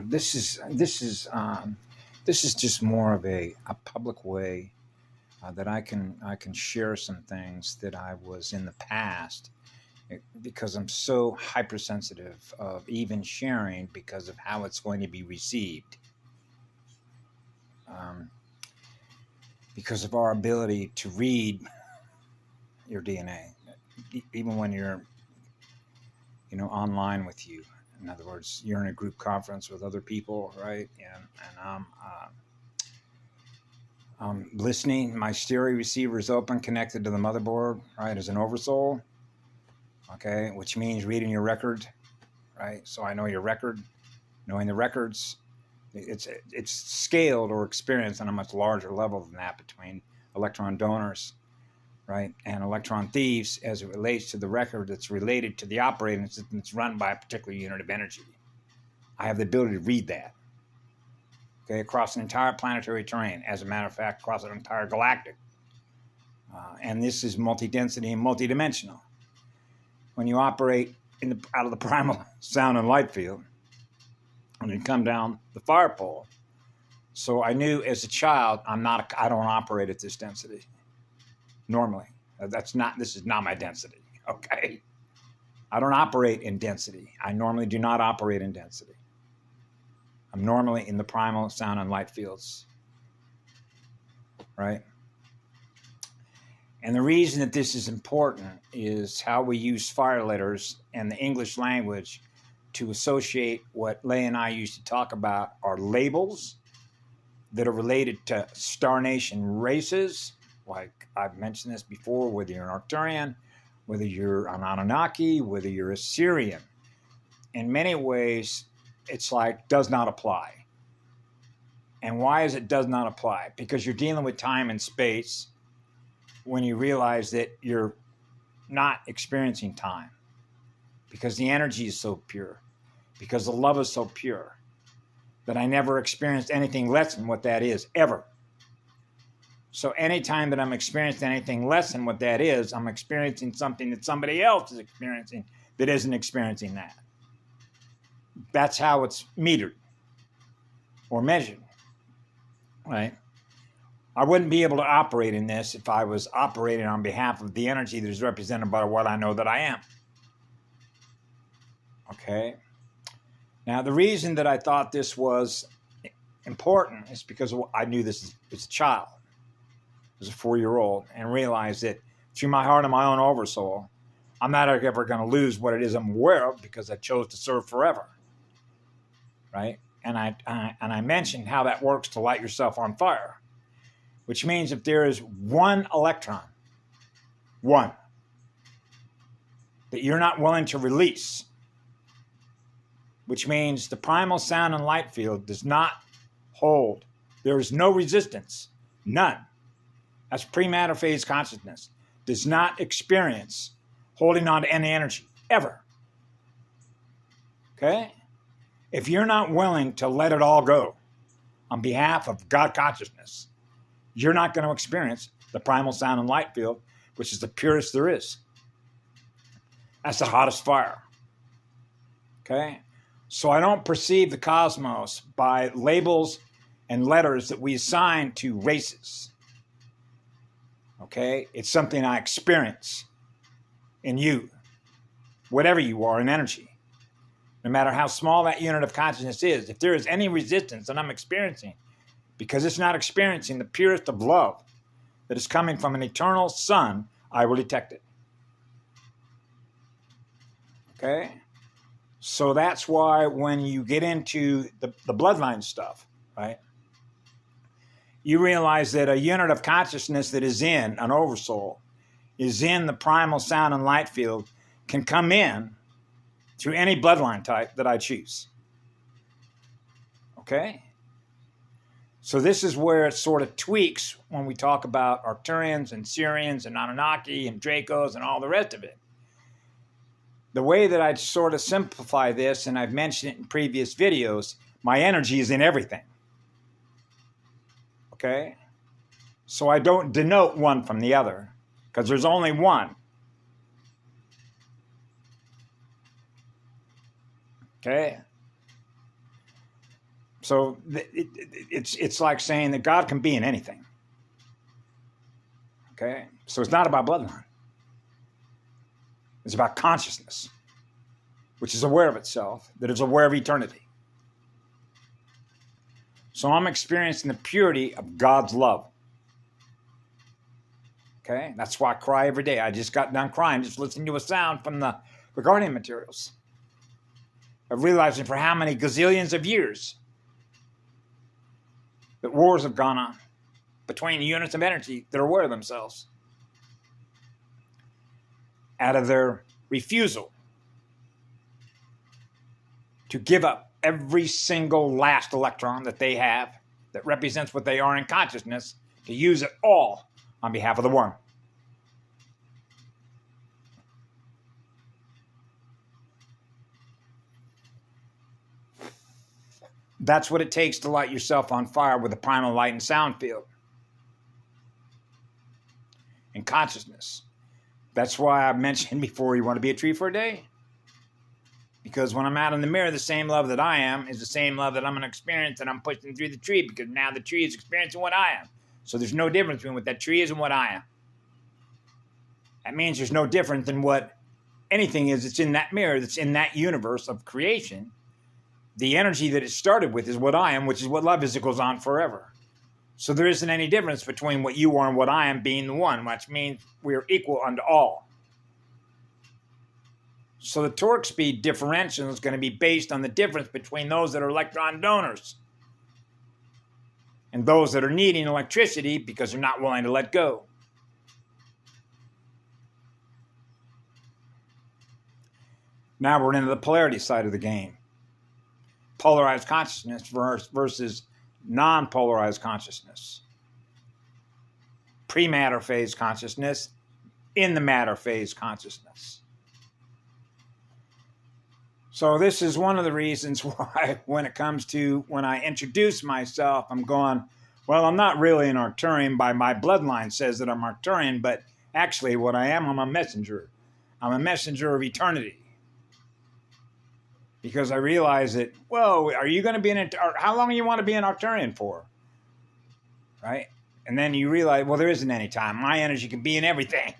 This is just more of a public way that I can share some things that I was in the past because I'm so hypersensitive of even sharing because of how it's going to be received. Um, because of our ability to read your DNA, even when you're, online with you. In other words, you're in a group conference with other people, right? And I'm listening. My stereo receiver is open, connected to the motherboard, right, as an oversoul. Okay, which means reading your record, right? So I know your record, knowing the records. It's scaled or experienced on a much larger level than that between electron donors, right, and electron thieves as it relates to the record that's related to the operating system that's run by a particular unit of energy. I have the ability to read that, okay, across an entire planetary terrain, as a matter of fact, across an entire galactic. And this is multi-density and multi-dimensional. When you operate out of the primal sound and light field, and you come down the fire pole. So I knew as a child, I don't operate at this density. Normally, this is not my density. Okay. I don't operate in density. I normally do not operate in density. I'm normally in the primal sound and light fields. Right. And the reason that this is important is how we use fire letters and the English language to associate what Leigh and I used to talk about are labels that are related to Star Nation races. Like I've mentioned this before, whether you're an Arcturian, whether you're an Anunnaki, whether you're a Syrian. In many ways, it's like does not apply. And why is it does not apply? Because you're dealing with time and space when you realize that you're not experiencing time. Because the energy is so pure, because the love is so pure, that I never experienced anything less than what that is, ever. So anytime that I'm experiencing anything less than what that is, I'm experiencing something that somebody else is experiencing that isn't experiencing that. That's how it's metered or measured, right? I wouldn't be able to operate in this if I was operating on behalf of the energy that is represented by what I know that I am. Okay. Now, the reason that I thought this was important is because I knew this as a child, as a 4-year-old, and realized that through my heart and my own oversoul, I'm not ever going to lose what it is I'm aware of because I chose to serve forever. Right? And I mentioned how that works to light yourself on fire, which means if there is one electron, one, that you're not willing to release, which means the primal sound and light field does not hold. There is no resistance, none. That's pre-matter phase consciousness. Does not experience holding on to any energy, ever. Okay? If you're not willing to let it all go on behalf of God consciousness, you're not going to experience the primal sound and light field, which is the purest there is. That's the hottest fire. Okay? So I don't perceive the cosmos by labels and letters that we assign to races. Okay? It's something I experience in you, whatever you are in energy. No matter how small that unit of consciousness is, if there is any resistance that I'm experiencing, because it's not experiencing the purest of love that is coming from an eternal sun, I will detect it. Okay? So that's why when you get into the bloodline stuff, right, you realize that a unit of consciousness that is in an oversoul, is in the primal sound and light field, can come in through any bloodline type that I choose. Okay? So this is where it sort of tweaks when we talk about Arcturians and Syrians and Anunnaki and Dracos and all the rest of it. The way that I'd sort of simplify this, and I've mentioned it in previous videos, my energy is in everything. Okay? So I don't denote one from the other, because there's only one. Okay? So it's like saying that God can be in anything. Okay? So it's not about bloodline. It's about consciousness, which is aware of itself, that is aware of eternity. So I'm experiencing the purity of God's love. Okay? That's why I cry every day. I just got done crying just listening to a sound from the Guardian materials. Of realizing for how many gazillions of years that wars have gone on between units of energy that are aware of themselves out of their refusal to give up every single last electron that they have that represents what they are in consciousness, to use it all on behalf of the one. That's what it takes to light yourself on fire with a primal light and sound field and consciousness. That's why I mentioned before you want to be a tree for a day. Because when I'm out in the mirror, the same love that I am is the same love that I'm going to experience, and I'm pushing through the tree, because now the tree is experiencing what I am. So there's no difference between what that tree is and what I am. That means there's no difference than what anything is that's in that mirror, that's in that universe of creation. The energy that it started with is what I am, which is what love is. It goes on forever. So there isn't any difference between what you are and what I am being the one, which means we are equal unto all. So the torque speed differential is going to be based on the difference between those that are electron donors and those that are needing electricity because they're not willing to let go. Now we're into the polarity side of the game. Polarized consciousness versus non-polarized consciousness. Pre-matter phase consciousness, in the matter phase consciousness. So this is one of the reasons why when I introduce myself, I'm going, well, I'm not really an Arcturian. By my bloodline says that I'm Arcturian, but actually what I am, I'm a messenger. I'm a messenger of eternity. Because I realize that, whoa, are you going to be how long do you want to be an Arcturian for? Right? And then you realize, well, there isn't any time. My energy can be in everything.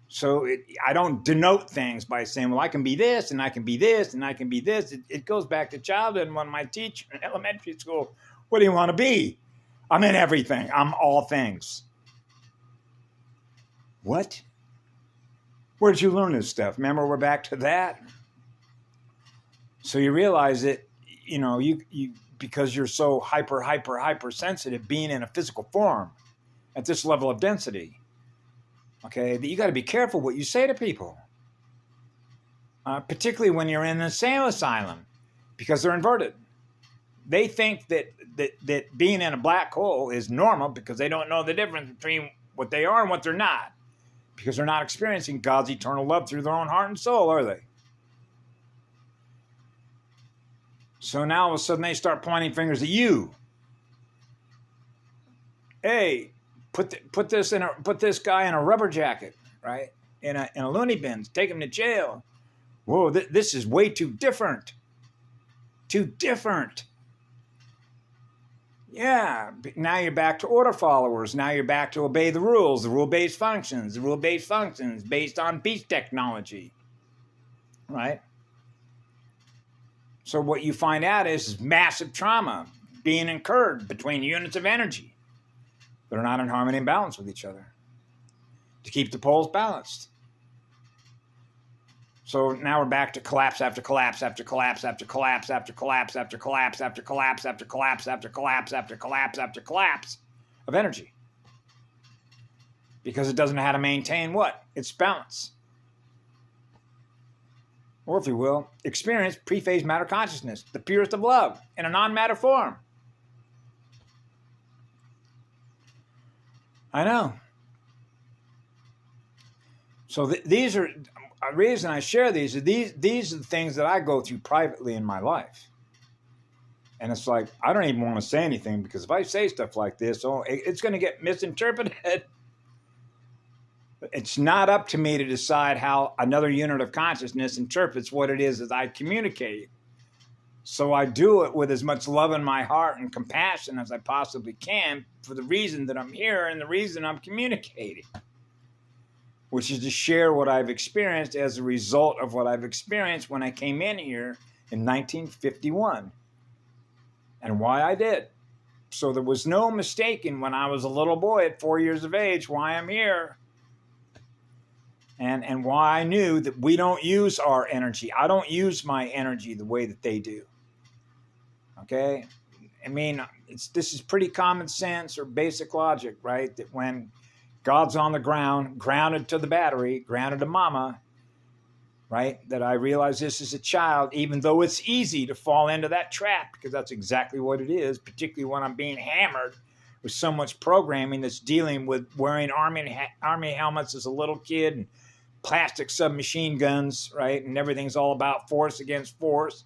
So I don't denote things by saying, well, I can be this, and I can be this, and I can be this. It goes back to childhood when my teacher in elementary school, what do you want to be? I'm in everything. I'm all things. What? Where did you learn this stuff? Remember, we're back to that. So you realize that, you because you're so hyper sensitive, being in a physical form at this level of density, okay, that you got to be careful what you say to people, particularly when you're in an insane asylum, because they're inverted. They think that being in a black hole is normal because they don't know the difference between what they are and what they're not, because they're not experiencing God's eternal love through their own heart and soul, are they? So now all of a sudden they start pointing fingers at you. Hey, put this guy in a rubber jacket, right? In a loony bin, take him to jail. Whoa, this is way too different. Too different. Yeah, now you're back to order followers. Now you're back to obey the rules, the rule-based functions. The rule-based functions based on beast technology, right? So what you find out is massive trauma being incurred between units of energy that are not in harmony and balance with each other to keep the poles balanced. So now we're back to collapse after collapse after collapse after collapse after collapse after collapse after collapse after collapse after collapse after collapse after collapse of energy. Because it doesn't know how to maintain what? Its balance. Or if you will, experience pre-phase matter consciousness, the purest of love, in a non-matter form. I know. So these are, a reason I share these are the things that I go through privately in my life. And it's like, I don't even want to say anything, because if I say stuff like this, it's going to get misinterpreted. It's not up to me to decide how another unit of consciousness interprets what it is that I communicate. So I do it with as much love in my heart and compassion as I possibly can for the reason that I'm here and the reason I'm communicating, which is to share what I've experienced as a result of what I've experienced when I came in here in 1951 and why I did. So there was no mistaking when I was a little boy at 4 years of age why I'm here. And why I knew that we don't use our energy. I don't use my energy the way that they do. Okay? I mean, this is pretty common sense or basic logic, right? That when God's on the ground, grounded to the battery, grounded to mama, right? That I realize this as a child, even though it's easy to fall into that trap, because that's exactly what it is, particularly when I'm being hammered with so much programming that's dealing with wearing army helmets as a little kid and plastic submachine guns, right? And everything's all about force against force.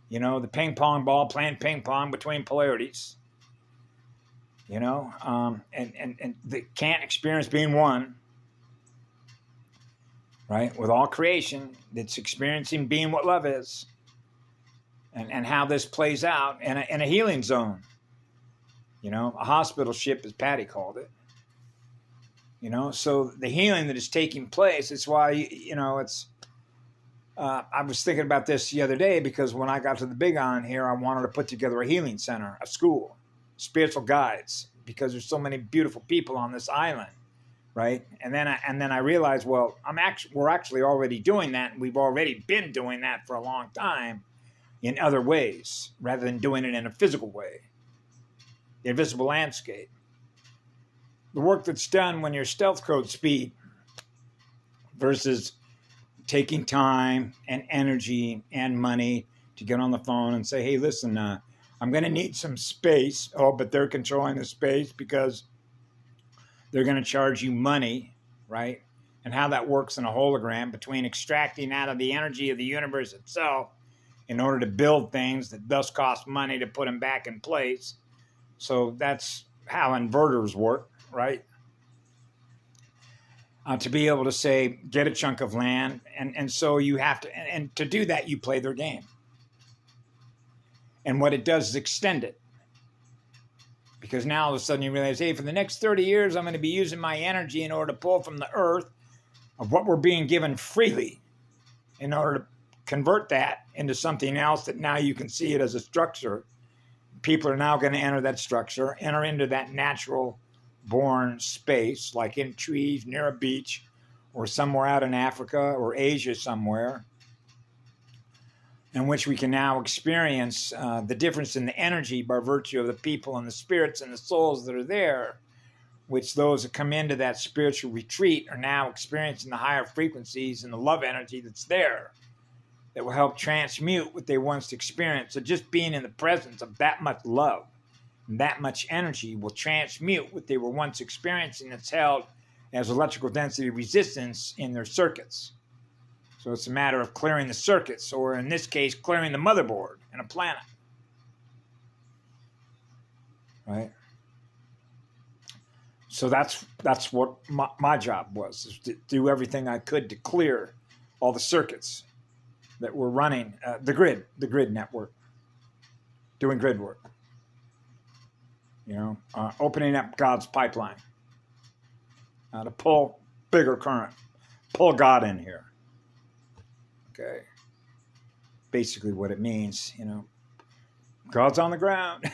You know, the ping pong ball playing ping pong between polarities. You know, and they can't experience being one, right? With all creation, that's experiencing being what love is, and how this plays out in a healing zone. You know, a hospital ship, as Patty called it. You know, so the healing that is taking place, it's why, you know, it's, I was thinking about this the other day because when I got to the Big Island here, I wanted to put together a healing center, a school, spiritual guides, because there's so many beautiful people on this island, right? And then I realized, well, we're actually already doing that, and we've already been doing that for a long time in other ways, rather than doing it in a physical way, the invisible landscape. The work that's done when you're stealth code speed versus taking time and energy and money to get on the phone and say, hey, listen, I'm going to need some space. Oh, but they're controlling the space because they're going to charge you money, right? And how that works in a hologram between extracting out of the energy of the universe itself in order to build things that thus cost money to put them back in place. So that's how inverters work, right? To be able to say, get a chunk of land. And so you have to, and to do that, you play their game. And what it does is extend it. Because now all of a sudden you realize, hey, for the next 30 years, I'm going to be using my energy in order to pull from the earth of what we're being given freely in order to convert that into something else that now you can see it as a structure. People are now going to enter that structure, enter into that natural born space, like in trees near a beach or somewhere out in Africa or Asia somewhere, in which we can now experience the difference in the energy by virtue of the people and the spirits and the souls that are there, which those that come into that spiritual retreat are now experiencing the higher frequencies and the love energy that's there that will help transmute what they once experienced. So just being in the presence of that much love and that much energy will transmute what they were once experiencing that's held as electrical density resistance in their circuits. So it's a matter of clearing the circuits, or in this case, clearing the motherboard in a planet. Right? So that's what my job was, is to do everything I could to clear all the circuits that were running the grid network, doing grid work. You know, opening up God's pipeline to pull bigger current, pull God in here. Okay, basically what it means, you know, God's on the ground.